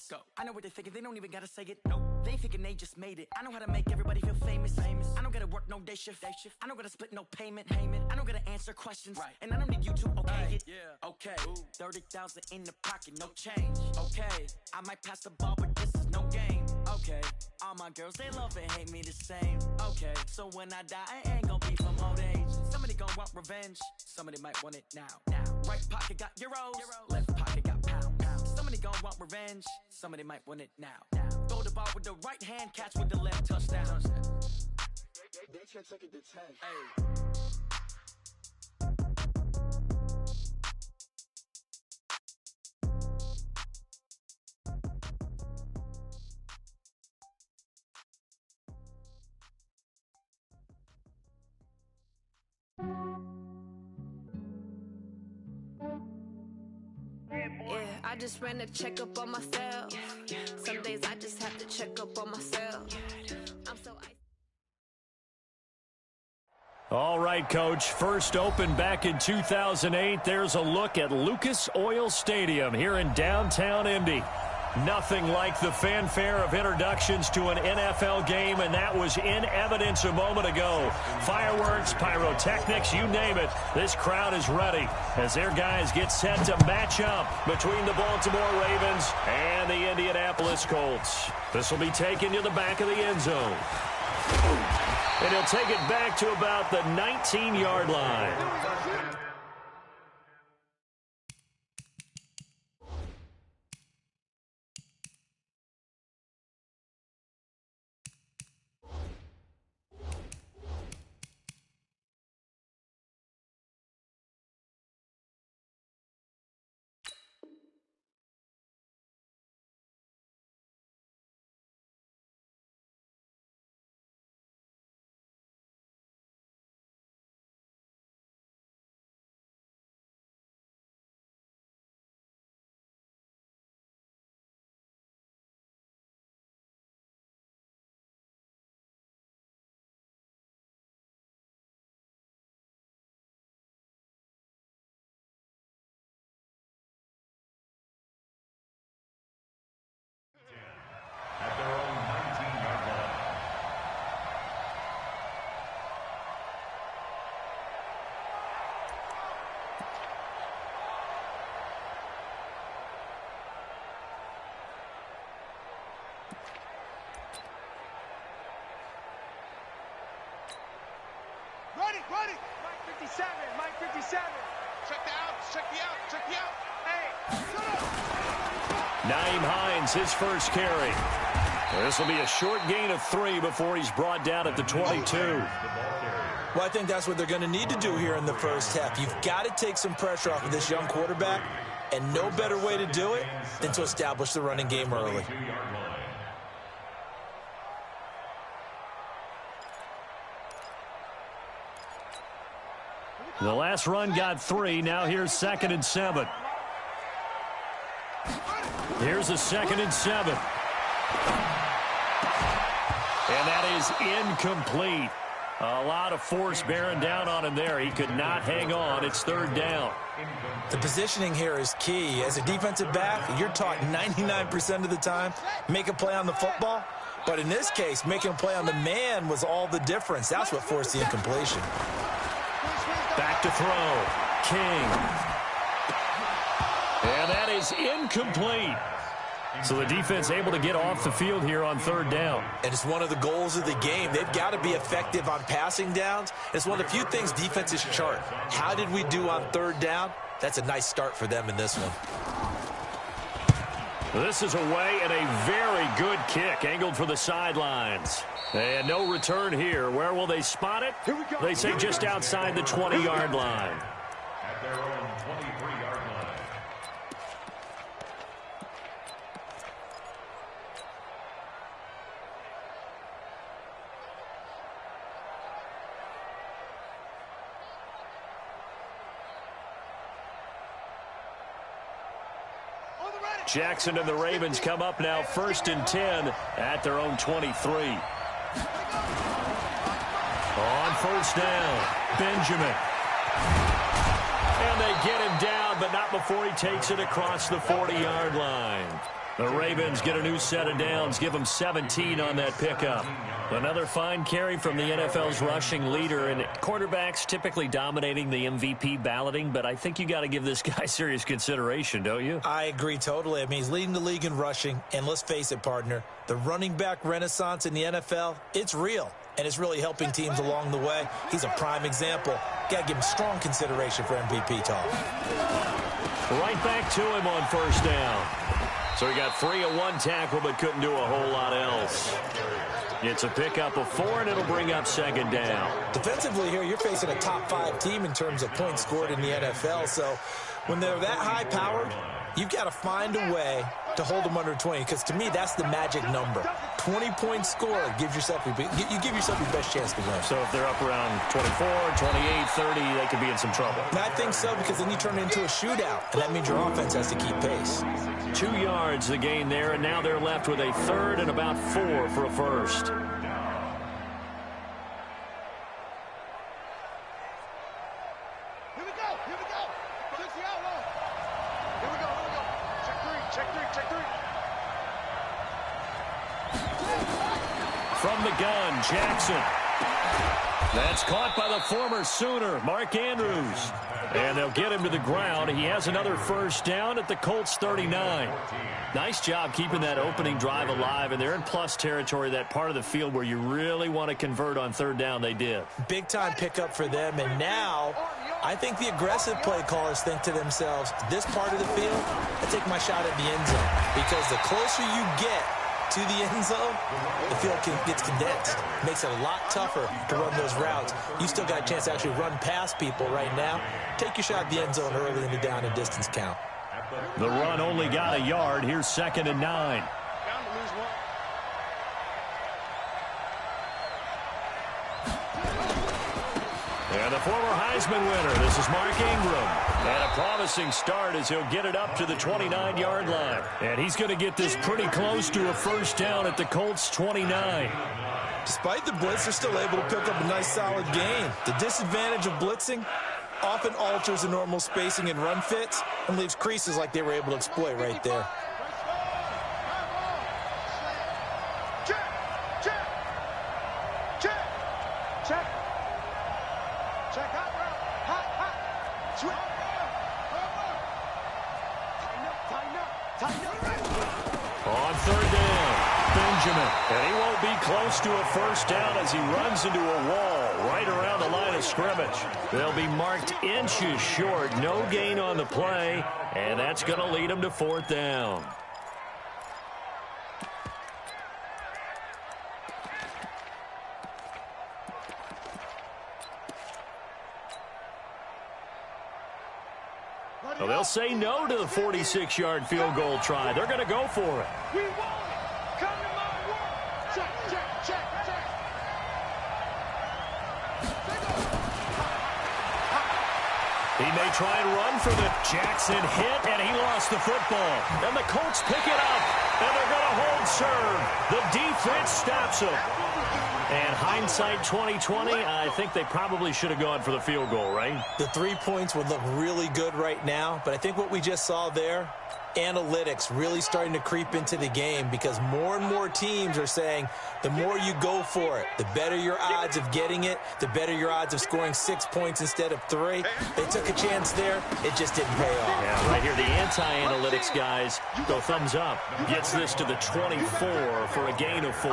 Let's go. I know what they're thinking, they don't even gotta say it. Nope. They thinking they just made it. I know how to make everybody feel famous. I don't gotta work no day shift. I don't gotta split no payment. I don't gotta answer questions. Right. And I don't need you to okay it. Yeah. Okay. 30,000 in the pocket, no change. Okay. I might pass the ball, but this is no game. Okay. All my girls, they love and hate me the same. Okay. So when I die, I ain't gonna be from old age. Somebody gonna want revenge. Somebody might want it now. Right pocket got euros. Left pocket got pounds. Somebody gon' want revenge. Somebody might want it now. Throw the ball with the right hand, catch with the left, touchdown. They can't take it to 10. Hey. Yeah, I just ran a checkup on myself. Some days I just have to check up on myself. I'm so All right, Coach. First opened back in 2008. There's a look at Lucas Oil Stadium here in downtown Indy. Nothing like the fanfare of introductions to an NFL game, and that was in evidence a moment ago. Fireworks, pyrotechnics, you name it. This crowd is ready as their guys get set to match up between the Baltimore Ravens and the Indianapolis Colts. This will be taken to the back of the end zone. And he'll take it back to about the 19-yard line. At their own 19-yard line. Ready! Mike 57, Mike 57. Check the out. Hey, shut up! Nyheim Hines, his first carry. This will be a short gain of 3 before he's brought down at the 22. Well, I think that's what they're going to need to do here in the first half. You've got to take some pressure off of this young quarterback, and no better way to do it than to establish the running game early. The last run got 3. Now here's 2nd and 7. Here's a 2nd and 7. And that is incomplete. A lot of force bearing down on him there. He could not hang on. It's 3rd down. The positioning here is key. As a defensive back, you're taught 99% of the time, make a play on the football. But in this case, making a play on the man was all the difference. That's what forced the incompletion. Back to throw. King. And that is incomplete. So the defense able to get off the field here on 3rd down. And it's one of the goals of the game. They've got to be effective on passing downs. It's one of the few things defenses chart. How did we do on 3rd down? That's a nice start for them in this one. This is away and a very good kick angled for the sidelines. And no return here. Where will they spot it? They say just outside the 20-yard line. At their own 23-yard line. Jackson and the Ravens come up now 1st and 10 at their own 23. On 1st down, Benjamin. And they get him down, but not before he takes it across the 40-yard line. The Ravens get a new set of downs, give them 17 on that pickup. Another fine carry from the NFL's rushing leader, and quarterbacks typically dominating the MVP balloting, but I think you got to give this guy serious consideration, don't you? I agree totally. I mean, he's leading the league in rushing, and let's face it, partner, the running back renaissance in the NFL, it's real, and it's really helping teams along the way. He's a prime example. Got to give him strong consideration for MVP talk. Right back to him on first down. So he got free of one tackle, but couldn't do a whole lot else. It's a pickup of 4, and it'll bring up second down. Defensively here, you're facing a top-5 team in terms of points scored in the NFL. So when they're that high-powered, you've got to find a way to hold them under 20, because to me, that's the magic number. 20 points scored gives yourself you give yourself your best chance to win. So if they're up around 24, 28, 30, they could be in some trouble. And I think so, because then you turn it into a shootout, and that means your offense has to keep pace. 2 yards the gain there, and now they're left with a third and about 4 for a first. Here we go. Took the outlaw. Here we go. Check three. From the gun, Jackson. That's caught by the former Sooner, Mark Andrews. And they'll get him to the ground. He has another first down at the Colts 39. Nice job keeping that opening drive alive, and they're in plus territory, that part of the field where you really want to convert on third down. They did. Big-time pickup for them, and now I think the aggressive play callers think to themselves, this part of the field, I take my shot at the end zone, because the closer you get to the end zone, the field gets condensed. Makes it a lot tougher to run those routes. You still got a chance to actually run past people right now. Take your shot at the end zone early in the down and distance count. The run only got a yard. Here's 2nd and 9. And the former Heisman winner, this is Mark Ingram. And a promising start as he'll get it up to the 29-yard line. And he's going to get this pretty close to a first down at the Colts 29. Despite the blitz, they're still able to pick up a nice solid gain. The disadvantage of blitzing often alters the normal spacing and run fits and leaves creases like they were able to exploit right there. On third down, Benjamin. And he won't be close to a first down as he runs into a wall right around the line of scrimmage. They'll be marked inches short. No gain on the play, and that's going to lead him to 4th down. Well, they'll say no to the 46-yard field goal try. They're going to go for it. We want it. Come to my work. Check. He may try and run for the Jackson hit, and he lost the football. And the Colts pick it up, and they're going to hold serve. The defense stops him. And hindsight 2020, I think they probably should have gone for the field goal, right? The 3 points would look really good right now, but I think what we just saw there, analytics really starting to creep into the game, because more and more teams are saying the more you go for it, the better your odds of getting it, the better your odds of scoring 6 points instead of 3. They took a chance there. It just didn't pay off. Yeah, right here, the anti-analytics guys go thumbs up. Gets this to the 24 for a gain of 4.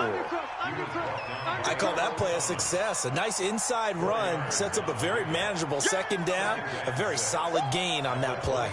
I call that play a success. A nice inside run sets up a very manageable second down, a very solid gain on that play.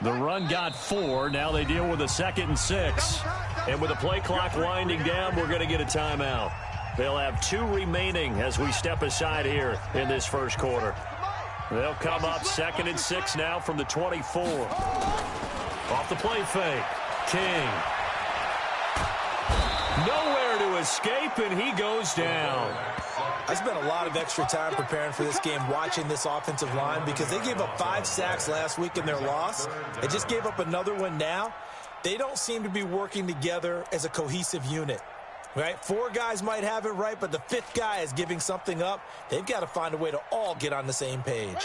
The run got 4. Now they deal with a 2nd and 6. And with the play clock winding down, we're going to get a timeout. They'll have 2 remaining as we step aside here in this first quarter. They'll come up 2nd and 6 now from the 24. Off the play fake. King. Nowhere to escape, and he goes down. I spent a lot of extra time preparing for this game watching this offensive line because they gave up 5 sacks last week in their loss. They just gave up another one now. They don't seem to be working together as a cohesive unit, right? 4 guys might have it right, but the 5th guy is giving something up. They've got to find a way to all get on the same page.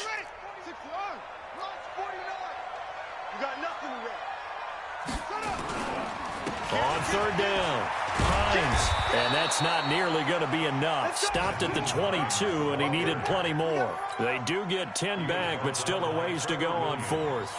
On 3rd down, Hines, and that's not nearly going to be enough. Stopped at the 22, and he needed plenty more. They do get 10 back, but still a ways to go on 4th.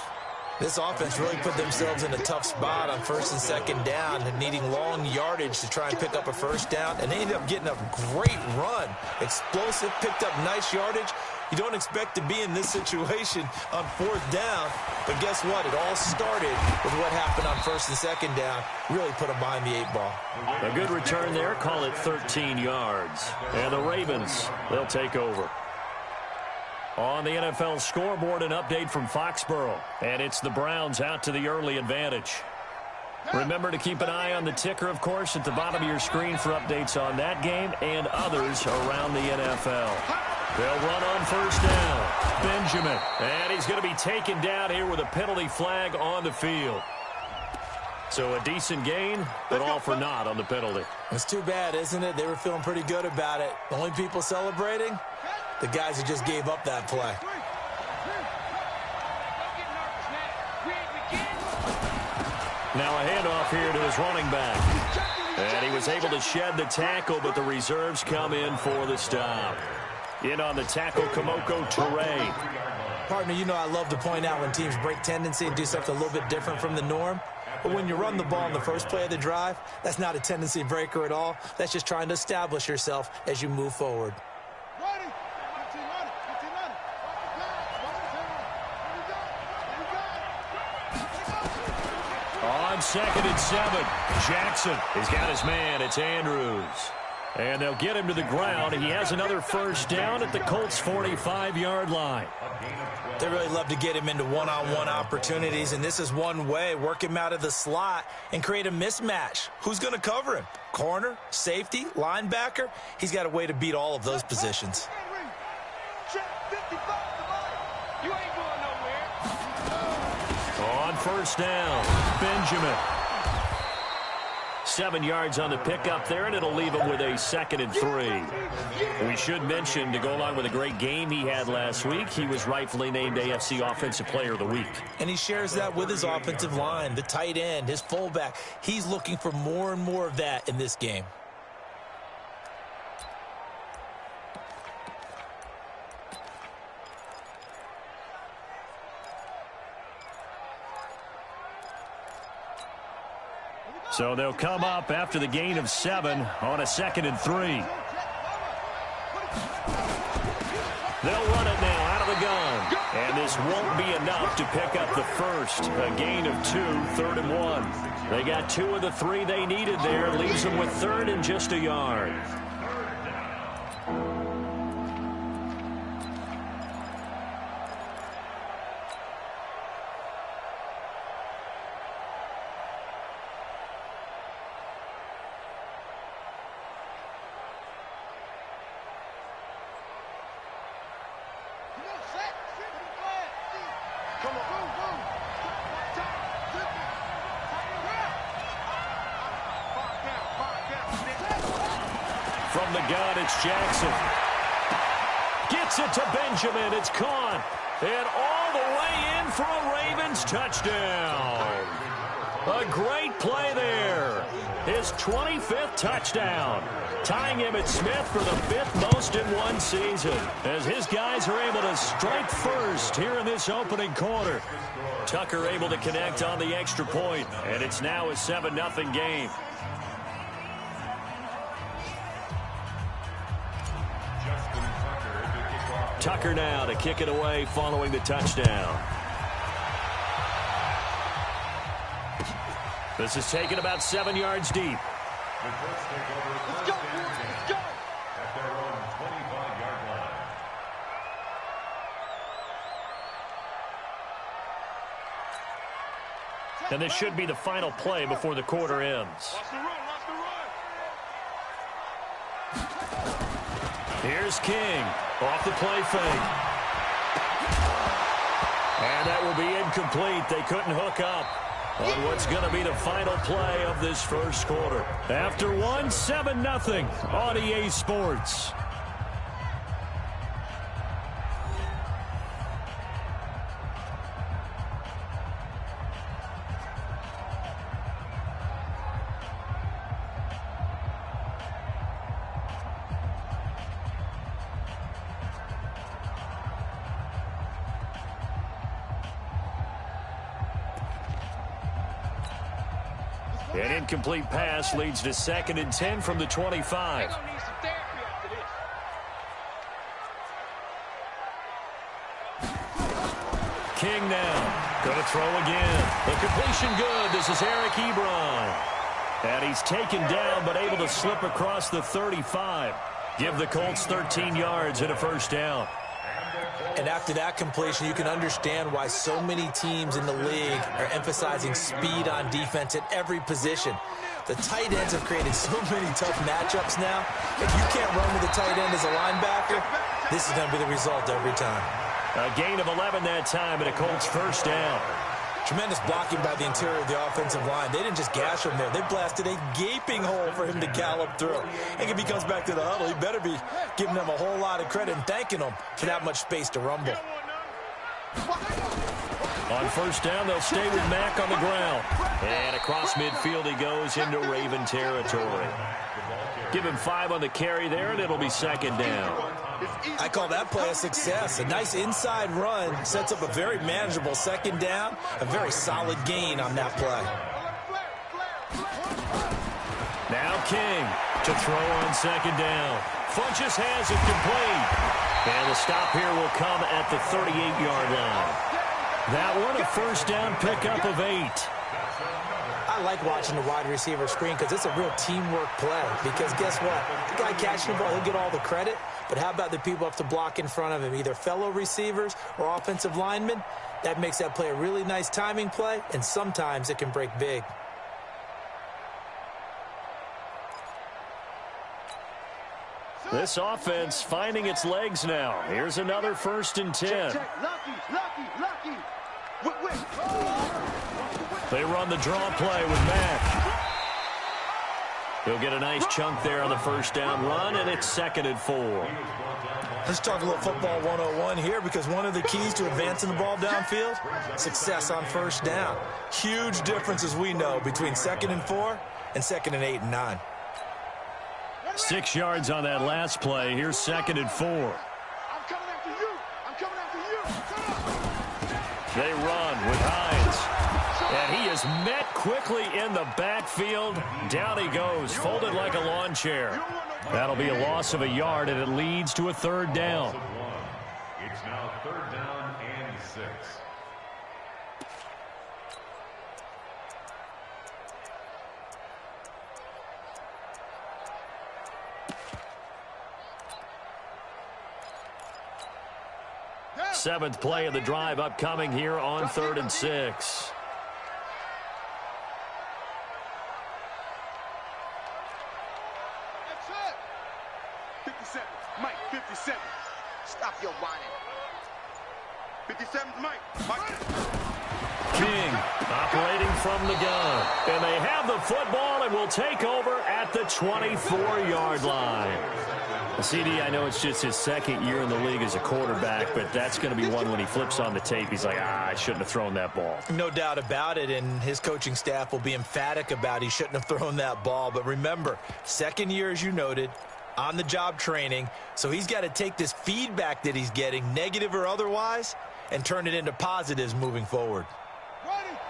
This offense really put themselves in a tough spot on 1st and 2nd down and needing long yardage to try and pick up a 1st down, and they ended up getting a great run. Explosive, picked up nice yardage. You don't expect to be in this situation on 4th down, but guess what? It all started with what happened on 1st and 2nd down. Really put them behind the 8 ball. A good return there. Call it 13 yards. And the Ravens, they'll take over. On the NFL scoreboard, an update from Foxborough. And it's the Browns out to the early advantage. Remember to keep an eye on the ticker, of course, at the bottom of your screen for updates on that game and others around the NFL. They'll run on 1st down. Benjamin. And he's going to be taken down here with a penalty flag on the field. So a decent gain, but all for naught on the penalty. It's too bad, isn't it? They were feeling pretty good about it. The only people celebrating, the guys who just gave up that play. Now a handoff here to his running back. And he was able to shed the tackle, but the reserves come in for the stop. In on the tackle, Kamoko Toure. Partner, you know I love to point out when teams break tendency and do something a little bit different from the norm. But when you run the ball in the first play of the drive, that's not a tendency breaker at all. That's just trying to establish yourself as you move forward. On 2nd and 7, Jackson. He's got his man. It's Andrews. And they'll get him to the ground. He has another 1st down at the Colts' 45-yard line. They really love to get him into one-on-one opportunities, and this is one way. Work him out of the slot and create a mismatch. Who's going to cover him? Corner, safety, linebacker? He's got a way to beat all of those positions. On 1st down, Benjamin. 7 yards on the pickup there, and it'll leave him with a 2nd and 3. We should mention, to go along with a great game he had last week, he was rightfully named AFC Offensive Player of the Week. And he shares that with his offensive line, the tight end, his fullback. He's looking for more and more of that in this game. So they'll come up after the gain of 7 on a 2nd and 3. They'll run it now out of the gun. And this won't be enough to pick up the first. A gain of 2, 3rd and 1. They got 2 of the 3 they needed there. Leaves them with 3rd and just a yard. From the gun, it's Jackson. Gets it to Benjamin. It's caught. And all the way in for a Ravens touchdown. A great play there. His 25th touchdown. Tying Emmitt Smith for the 5th most in one season. As his guys are able to strike first here in this opening quarter. Tucker able to connect on the extra point. And it's now a 7-0 game. Tucker now to kick it away following the touchdown. This is taken about 7 yards deep. The Colts take over first and 10 at their own 25-yard line. And this should be the final play before the quarter ends. Here's King off the play fake. And that will be incomplete. They couldn't hook up on what's going to be the final play of this first quarter. After one, 7-0 on EA Sports. An incomplete pass leads to 2nd and 10 from the 25. King now. Going to throw again. The completion good. This is Eric Ebron. And he's taken down but able to slip across the 35. Give the Colts 13 yards and a first down. And after that completion, you can understand why so many teams in the league are emphasizing speed on defense at every position. The tight ends have created so many tough matchups now. If you can't run with a tight end as a linebacker, this is going to be the result every time. A gain of 11 that time and a Colts first down. Tremendous blocking by the interior of the offensive line. They didn't just gash him there. They blasted a gaping hole for him to gallop through. And if he comes back to the huddle, he better be giving them a whole lot of credit and thanking them for that much space to rumble. On first down, they'll stay with Mack on the ground. And across midfield he goes into Raven territory. Give him 5 on the carry there, and it'll be 2nd down. I call that play a success. A nice inside run sets up a very manageable 2nd down. A very solid gain on that play. Now King to throw on 2nd down. Funchess has it complete. And the stop here will come at the 38-yard line. That one a first down pickup of 8. I like watching the wide receiver screen because it's a real teamwork play. Because guess what? The guy catching the ball, he'll get all the credit. But how about the people up to block in front of him, either fellow receivers or offensive linemen? That makes that play a really nice timing play, and sometimes it can break big. This offense finding its legs now. Here's another 1st and 10. Lucky. They run the draw play with Mack. He'll get a nice chunk there on the first down run, and it's 2nd and 4. Let's talk a little football 101 here, because one of the keys to advancing the ball downfield, success on first down. Huge difference, as we know, between 2nd and 4 and 2nd and 8 and 9. 6 yards on that last play. Here's 2nd and 4. I'm coming after you. They run with Hines. And he is met quickly in the backfield. Down he goes, folded like a lawn chair. That'll be a loss of a yard, and it leads to a 3rd down. It's now 3rd down and 6. Seventh play of the drive upcoming here on 3rd and 6. That's it. 57. Mike, 57. Stop your whining. 57, Mike. King operating from the gun. And they have the football and will take over at the 24-yard line. CD, I know it's just his 2nd year in the league as a quarterback, but that's going to be one when he flips on the tape. He's like, I shouldn't have thrown that ball. No doubt about it, and his coaching staff will be emphatic about he shouldn't have thrown that ball. But remember, 2nd year, as you noted, on-the-job training, so he's got to take this feedback that he's getting, negative or otherwise, and turn it into positives moving forward.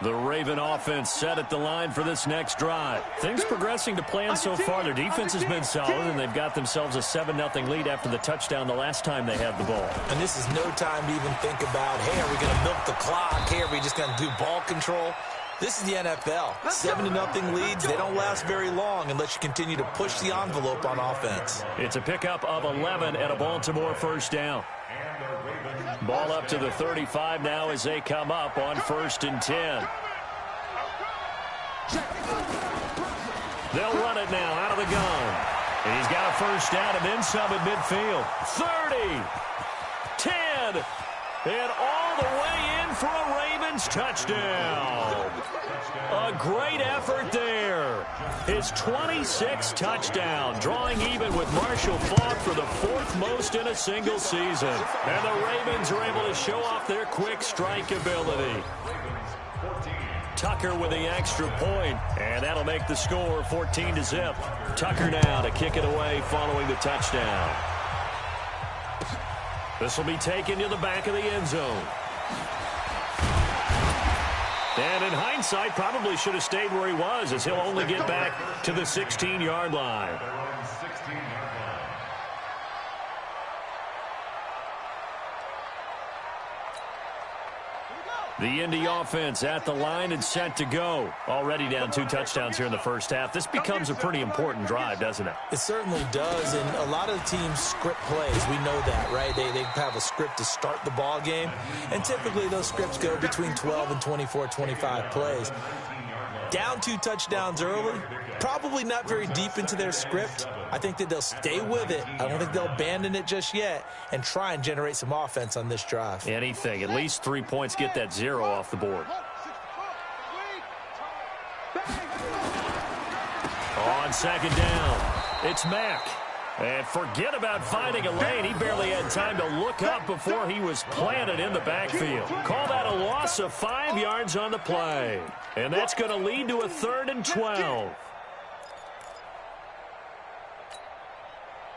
The Raven offense set at the line for this next drive. Things progressing to plan so far. Their defense has been solid, and they've got themselves a 7-0 lead after the touchdown the last time they had the ball. And this is no time to even think about, hey, are we going to milk the clock? Hey, are we just going to do ball control? This is the NFL. 7-0 leads, they don't last very long unless you continue to push the envelope on offense. It's a pickup of 11 and a Baltimore first down. Ball up to the 35 now as they come up on 1st and 10. They'll run it now out of the gun. He's got a first down and then some at midfield. 30, 10, and all the way in for a Ravens touchdown. A great effort there. His 26th touchdown, drawing even with Marshall Faulk for the 4th most in a single season. And the Ravens are able to show off their quick strike ability. Tucker with the extra point, and that'll make the score 14-0. Tucker now to kick it away following the touchdown. This will be taken to the back of the end zone. And in hindsight, probably should have stayed where he was, as he'll only get back to the 16-yard line. The Indy offense at the line and set to go. Already down 2 touchdowns here in the first half. This becomes a pretty important drive, doesn't it? It certainly does, and a lot of the teams script plays. We know that, right? They have a script to start the ball game, and typically those scripts go between 12 and 24, 25 plays. Down 2 touchdowns early, probably not very deep into their script. I think that they'll stay with it. I don't think they'll abandon it just yet and try and generate some offense on this drive. Anything. At least 3 points, get that 0 off the board. On second down, it's Mack. And forget about finding a lane. He barely had time to look up before he was planted in the backfield. Call that a loss of 5 yards on the play. And that's going to lead to a 3rd and 12.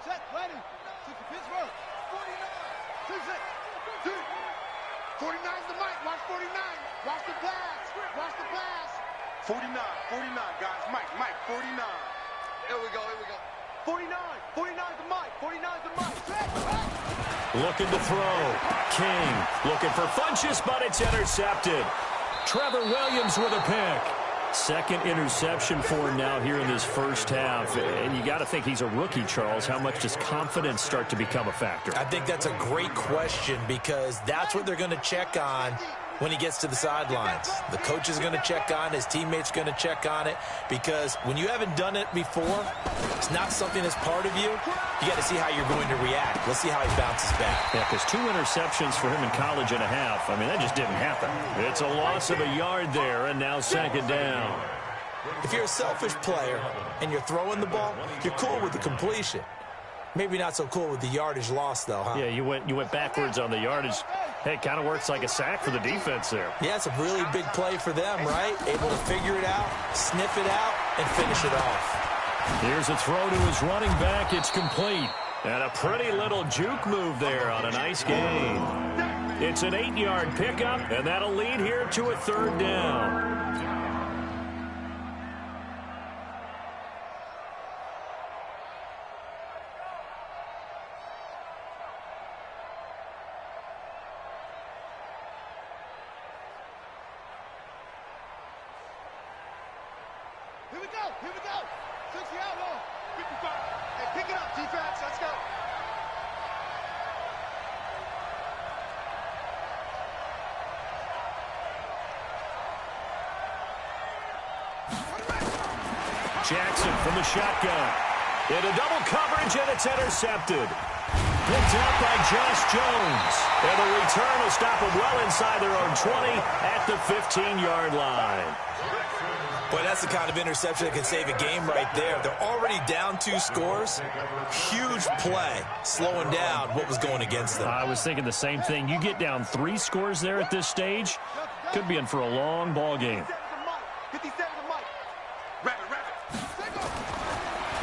Set, ready. 60 Pittsburgh. 49. 49's the mic. Watch 49. Watch the pass. Watch the pass. 49, guys. Mike, 49. Here we go. 49's the mic. 49's the mic. Looking to throw. King looking for Funchess, but it's intercepted. Trevor Williams with a pick. 2nd interception for him now here in this first half. And you got to think he's a rookie, Charles. How much does confidence start to become a factor? I think that's a great question because that's what they're going to check on when he gets to the sidelines. The coach is going to check on it. His teammates are going to check on it because when you haven't done it before, it's not something that's part of you. You got to see how you're going to react. Let's see how he bounces back. Yeah, because 2 interceptions for him in college and a half. I mean, that just didn't happen. It's a loss of a yard there, and now 2nd down. If you're a selfish player and you're throwing the ball, you're cool with the completion. Maybe not so cool with the yardage loss, though, huh? Yeah, you went backwards on the yardage. Hey, it kind of works like a sack for the defense there. Yeah, it's a really big play for them, right? Able to figure it out, sniff it out, and finish it off. Here's a throw to his running back. It's complete. And a pretty little juke move there on a nice gain. It's an 8-yard pickup, and that'll lead here to a 3rd down. Here we go. 60 out low. 55. Hey, pick it up, defense. Let's go. Jackson from the shotgun. Into double coverage, and it's intercepted. Picked up by Josh Jones. And the return will stop them well inside their own 20 at the 15-yard line. Boy, that's the kind of interception that can save a game right there. They're already down 2 scores. Huge play, slowing down what was going against them. I was thinking the same thing. You get down 3 scores there at this stage, could be in for a long ball game. 57 the mic. Rabbit.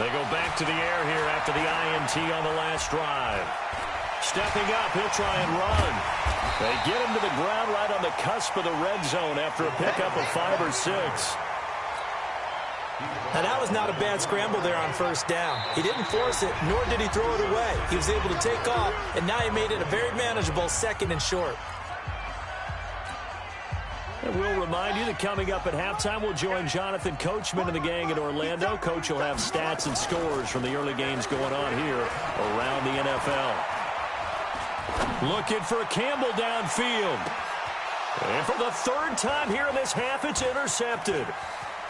They go back to the air here after the INT on the last drive. Stepping up, he'll try and run. They get him to the ground right on the cusp of the red zone after a pickup of 5 or 6. Now, that was not a bad scramble there on 1st down. He didn't force it, nor did he throw it away. He was able to take off, and now he made it a very manageable 2nd and short. And we'll remind you that coming up at halftime, we'll join Jonathan Coachman and the gang in Orlando. Coach will have stats and scores from the early games going on here around the NFL. Looking for Campbell downfield. And for the 3rd time here in this half, it's intercepted.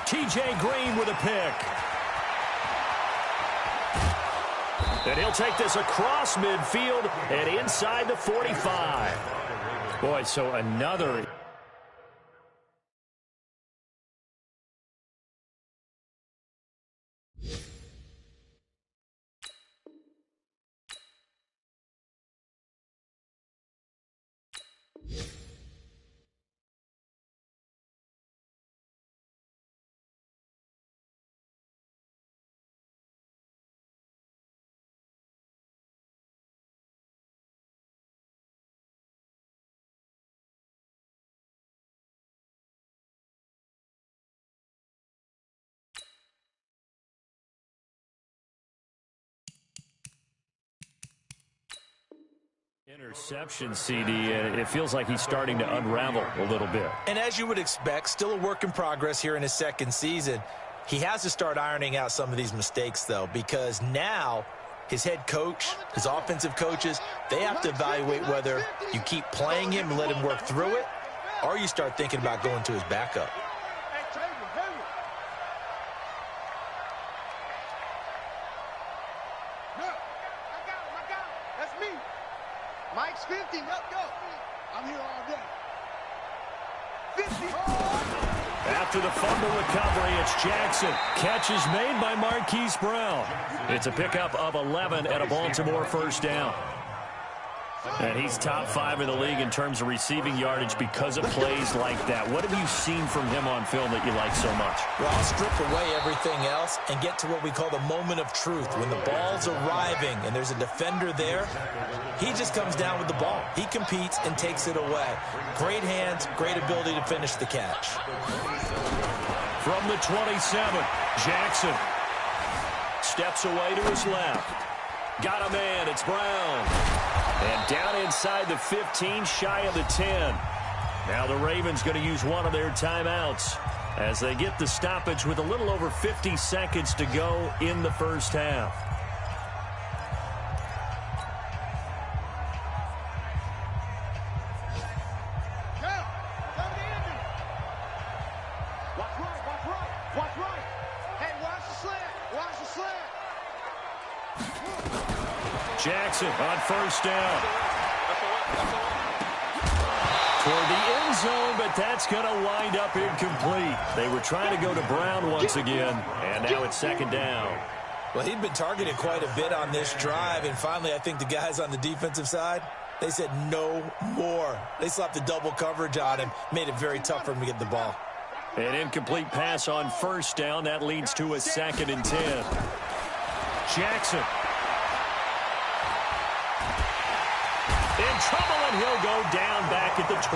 T.J. Green with a pick. And he'll take this across midfield and inside the 45. Boy, so another... Interception, CD, and it feels like he's starting to unravel a little bit. And as you would expect, still a work in progress here in his second season. He has to start ironing out some of these mistakes, though, because now his head coach, his offensive coaches, they have to evaluate whether you keep playing him and let him work through it, or you start thinking about going to his backup. Mike's 50. Let's go. I'm here all day. 50. After the fumble recovery, it's Jackson. Catch is made by Marquise Brown. It's a pickup of 11 and a Baltimore first down. And he's top 5 in the league in terms of receiving yardage because of plays like that. What have you seen from him on film that you like so much? Well, I'll strip away everything else and get to what we call the moment of truth. When the ball's arriving and there's a defender there, he just comes down with the ball. He competes and takes it away. Great hands, great ability to finish the catch. From the 27, Jackson steps away to his left. Got a man, it's Brown. And down inside the 15, shy of the 10. Now the Ravens going to use one of their timeouts as they get the stoppage with a little over 50 seconds to go in the first half. Jackson on first down. Toward the end zone, but that's going to wind up incomplete. They were trying to go to Brown once again, and now it's second down. Well, he'd been targeted quite a bit on this drive, and finally I think the guys on the defensive side, they said no more. They slapped the double coverage on him, made it very tough for him to get the ball. An incomplete pass on first down. That leads to a 2nd and 10. Jackson. In trouble, and he'll go down back at the 12.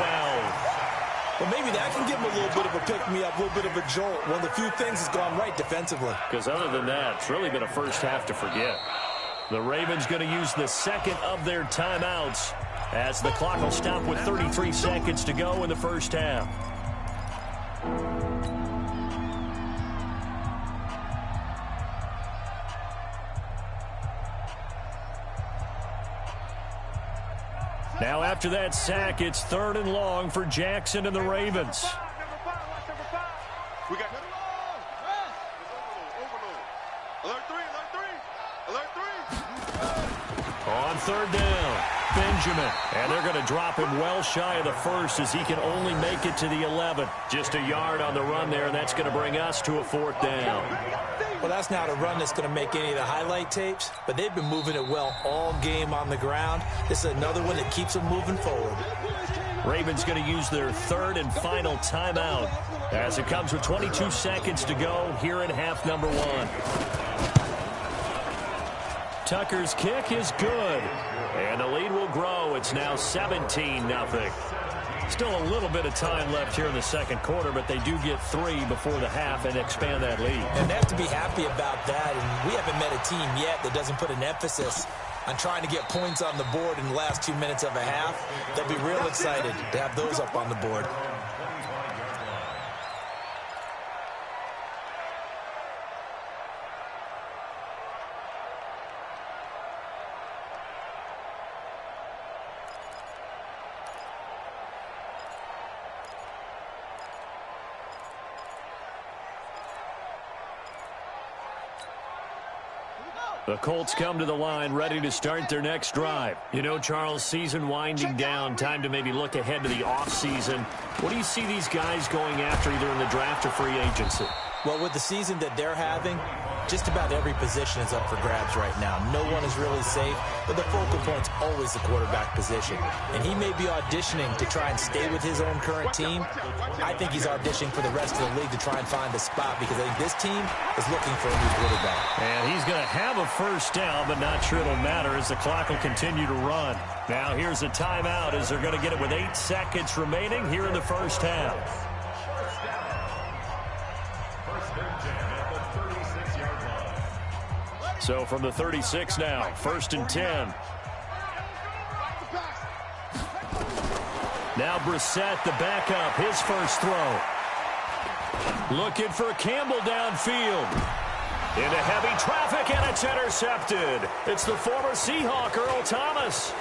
Well, maybe that can give him a little bit of a pick-me-up, a little bit of a jolt. One of the few things has gone right defensively. Because other than that, it's really been a first half to forget. The Ravens going to use the second of their timeouts as the clock will stop with 33 seconds to go in the first half. Now after that sack, it's 3rd and long for Jackson and the Ravens. We got alert 3, alert 3. On 3rd down, Benjamin. And they're going to drop him well shy of the first as he can only make it to the 11. Just a yard on the run there, and that's going to bring us to a 4th down. Well, that's not a run that's going to make any of the highlight tapes, but they've been moving it well all game on the ground. This is another one that keeps them moving forward. Ravens going to use their 3rd and final timeout as it comes with 22 seconds to go here in half number 1. Tucker's kick is good, and the lead will grow. It's now 17-0. Still a little bit of time left here in the second quarter, but they do get 3 before the half and expand that lead. And they have to be happy about that. And we haven't met a team yet that doesn't put an emphasis on trying to get points on the board in the last 2 minutes of a half. They'll be real excited to have those up on the board. The Colts come to the line ready to start their next drive. You know, Charles, season winding down, time to maybe look ahead to the offseason. What do you see these guys going after either in the draft or free agency? Well, with the season that they're having, just about every position is up for grabs right now. No one is really safe, but the focal point's always the quarterback position. And he may be auditioning to try and stay with his own current team. I think he's auditioning for the rest of the league to try and find a spot because I think this team is looking for a new quarterback. And he's going to have a first down, but not sure it'll matter as the clock will continue to run. Now here's a timeout as they're going to get it with 8 seconds remaining here in the first half. So from the 36 now, 1st and 10. Now Brissett, the backup, his first throw. Looking for Campbell downfield. Into heavy traffic, and it's intercepted. It's the former Seahawk, Earl Thomas.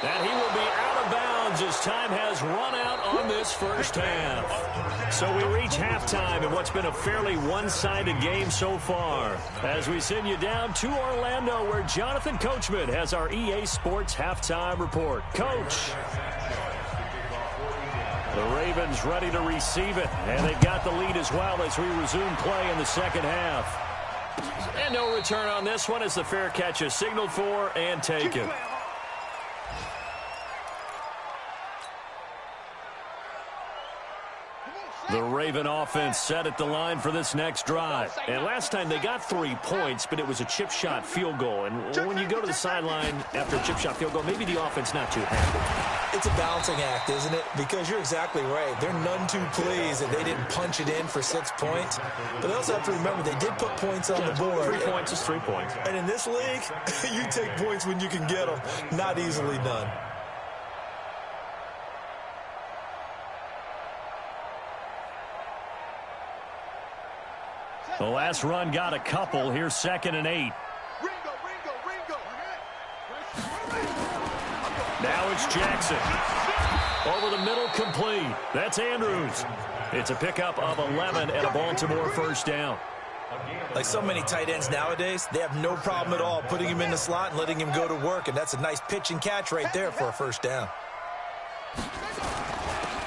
And he will be out of bounds as time has run out on this first half. So we reach halftime in what's been a fairly one-sided game so far. As we send you down to Orlando, where Jonathan Coachman has our EA Sports halftime report. Coach. The Ravens ready to receive it, and they've got the lead as well as we resume play in the second half. And no return on this one as the fair catch is signaled for and taken. The Raven offense set at the line for this next drive. And last time they got 3 points, but it was a chip shot field goal. And when you go to the sideline after a chip shot field goal, maybe the offense not too happy. It's a balancing act, isn't it? Because you're exactly right. They're none too pleased that they didn't punch it in for 6 points. But they also have to remember they did put points on the board. 3 points is 3 points. And in this league, you take points when you can get them. Not easily done. The last run got a couple. Here's 2nd and 8. Ringo. Now it's Jackson. Over the middle, complete. That's Andrews. It's a pickup of 11 and a Baltimore first down. Like so many tight ends nowadays, they have no problem at all putting him in the slot and letting him go to work, and that's a nice pitch and catch right there for a first down.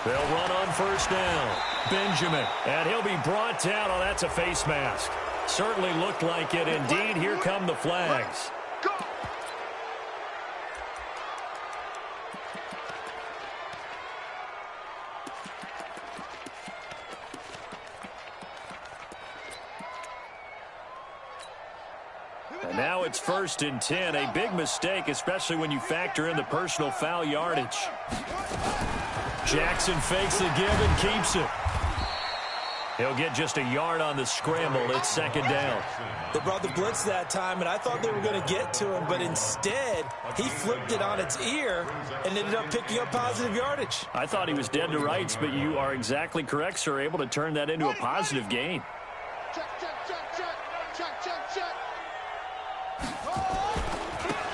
They'll run on first down. Benjamin, and he'll be brought down. Oh, that's a face mask. Certainly looked like it. Indeed, here come the flags. And now it's 1st and 10. A big mistake, especially when you factor in the personal foul yardage. Jackson fakes the give and keeps it. He'll get just a yard on the scramble. It's 2nd down. They brought the blitz that time, and I thought they were going to get to him, but instead, he flipped it on its ear and ended up picking up positive yardage. I thought he was dead to rights, but you are exactly correct, sir, able to turn that into a positive gain. Check.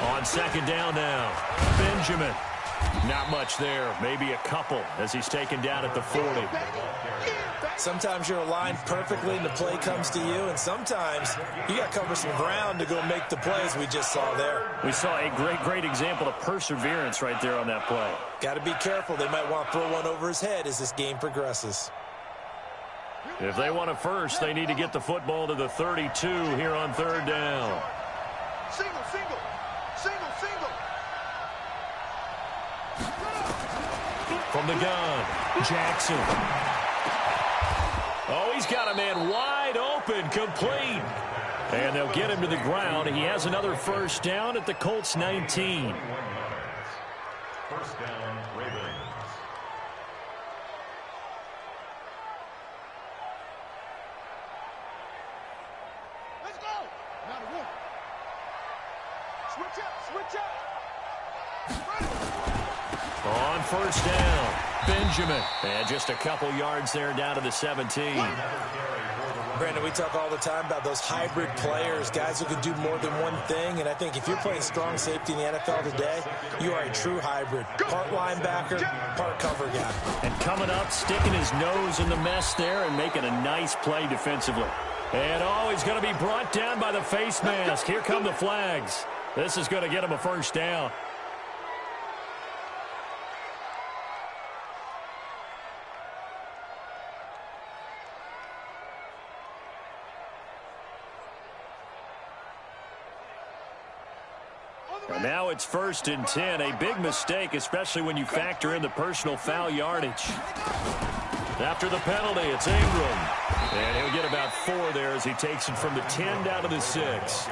On 2nd down now, Benjamin. Not much there, maybe a couple as he's taken down at the 40. Sometimes you're aligned perfectly and the play comes to you, and sometimes you got to cover some ground to go make the plays we just saw there. We saw a great example of perseverance right there on that play. Got to be careful. They might want to throw one over his head as this game progresses. If they want a first, they need to get the football to the 32 here on 3rd down. Single. From the gun, Jackson. Oh, he's got a man wide open, complete. And they'll get him to the ground. He has another first down at the Colts 19. First down, Ravens. Let's go. Now to work. Switch up. On first down, Benjamin. And just a couple yards there down to the 17. Brandon, we talk all the time about those hybrid players, guys who can do more than one thing, and I think if you're playing strong safety in the NFL today, you are a true hybrid. Part linebacker, part cover guy. And coming up, sticking his nose in the mess there and making a nice play defensively. And he's going to be brought down by the face mask. Here come the flags. This is going to get him a first down. And now it's 1st and 10. A big mistake, especially when you factor in the personal foul yardage. After the penalty, it's Ingram. And he'll get about 4 there as he takes it from the 10 down to the 6.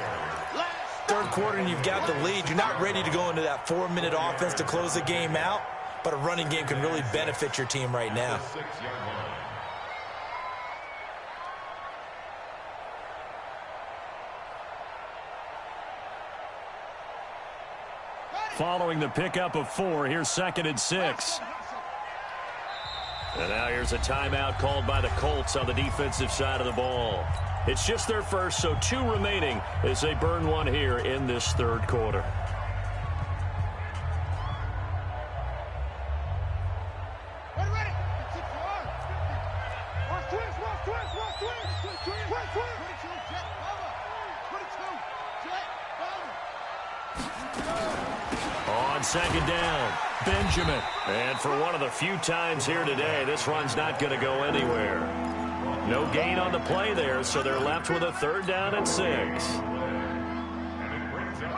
Third quarter and you've got the lead. You're not ready to go into that 4-minute offense to close the game out, but a running game can really benefit your team right now. Following the pickup of 4, here's 2nd and 6. And now here's a timeout called by the Colts on the defensive side of the ball. It's just their first, so 2 remaining as they burn 1 here in this third quarter. On 2nd down, Benjamin. And for one of the few times here today, this run's not going to go anywhere. No gain on the play there, so they're left with a 3rd down and 6.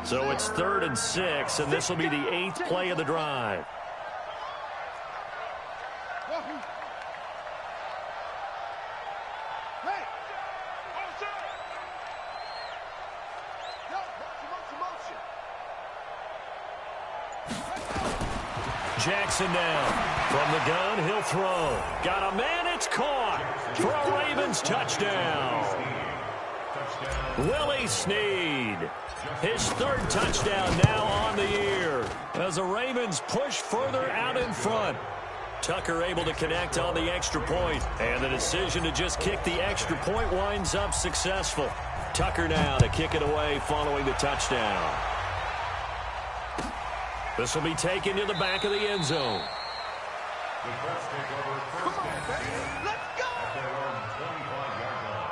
So it's 3rd and 6, and this will be the 8th play of the drive. Jackson down. From the gun, he'll throw. Got a man, it's caught for a Ravens touchdown. Willie Snead. His 3rd touchdown now on the year as the Ravens push further out in front. Tucker able to connect on the extra point, and the decision to just kick the extra point winds up successful. Tucker now to kick it away following the touchdown. This will be taken to the back of the end zone. The Colts take over 1st and 10. Let's go! At their own 25-yard line.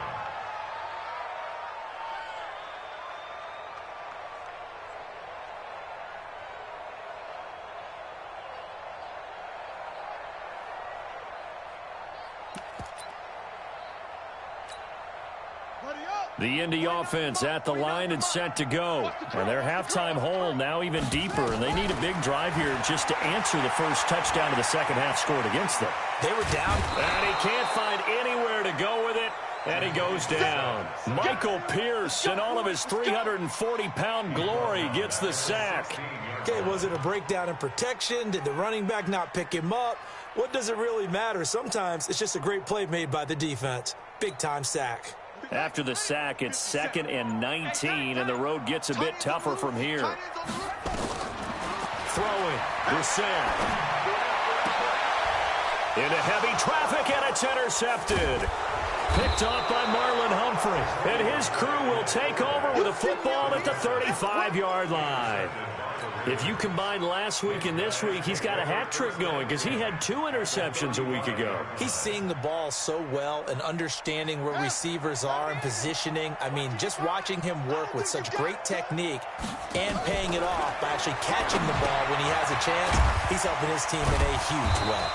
The Indy offense at the line and set to go. And their halftime hole now even deeper, and they need a big drive here just to answer the first touchdown of the second half scored against them. They were down. And he can't find anywhere to go with it, and he goes down. Michael Pierce, in all of his 340-pound glory, gets the sack. Okay, was it a breakdown in protection? Did the running back not pick him up? What does it really matter? Sometimes it's just a great play made by the defense. Big-time sack. After the sack, it's 2nd and 19, and the road gets a bit tougher from here. Throwing, Brissett. Into heavy traffic, and it's intercepted. Picked off by Marlon Humphrey, and his crew will take over with a football at the 35-yard line. If you combine last week and this week, he's got a hat trick going because he had 2 interceptions a week ago. He's seeing the ball so well and understanding where receivers are and positioning. I mean, just watching him work with such great technique and paying it off by actually catching the ball when he has a chance, he's helping his team in a huge way.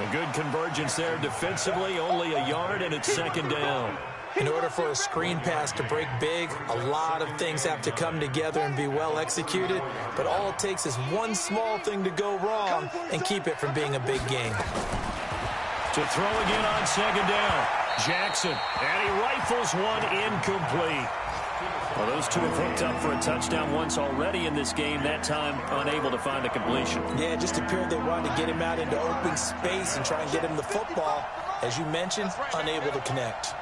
A good convergence there defensively, only a yard, and it's 2nd down. In order for a screen pass to break big, a lot of things have to come together and be well executed, but all it takes is one small thing to go wrong and keep it from being a big game. To throw again on 2nd down, Jackson, and he rifles one incomplete. Well, those 2 have hooked up for a touchdown once already in this game, that time unable to find the completion. Yeah, it just appeared they wanted to get him out into open space and try and get him the football. As you mentioned, unable to connect.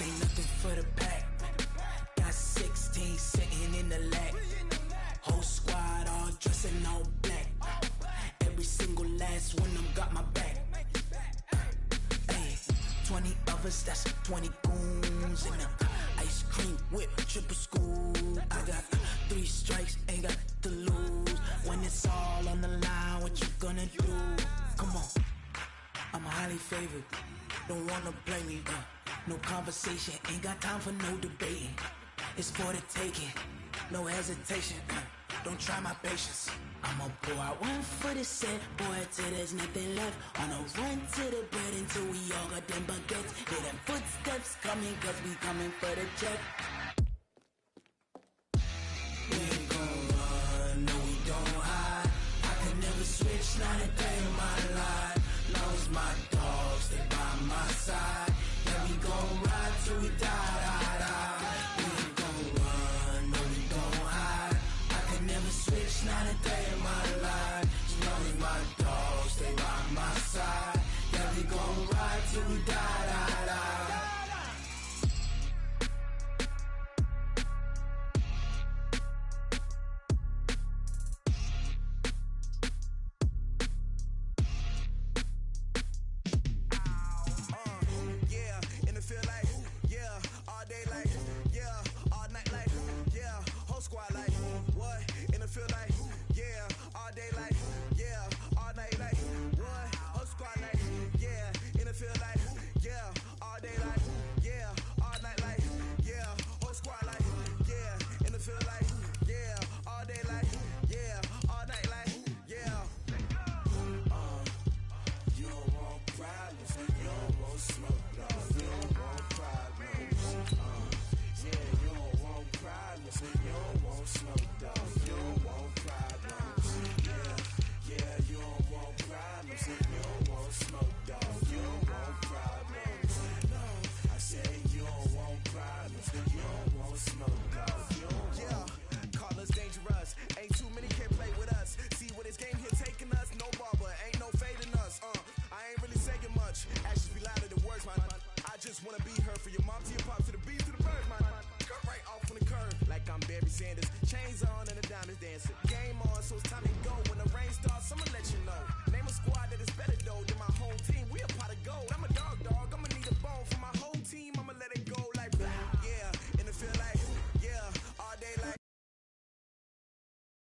ain't nothing for the pack. Got 16 sitting in the lap. Whole squad all dressing all black. Every single last one of them got my back. Hey, 20 of us, that's 20 goons in them. Ice cream whip, triple scoop. I got 3 strikes, ain't got to lose. When it's all on the line, what you gonna do? Come on, I'm highly favored. Don't wanna blame me, no conversation, ain't got time for no debating. It's for the taking, no hesitation. Don't try my patience. I'ma pour out one for the set, boy, till there's nothing left. On a run to the bread until we all got them baguettes. Hear them footsteps coming, cause we coming for the check. We ain't gon' run, no we don't hide. I can never switch, not a day in my life. Long as my dogs, they by my side. Yeah, we gon' ride till we die, die, die. We ain't gon' run, no we don't hide. I can never switch, not a day in my life. As long as my dogs, they by my side. Yeah, we gon' ride till we die, die, die. Name a squad that is better though than my home team. We a pot of gold. I'm a dog, dog.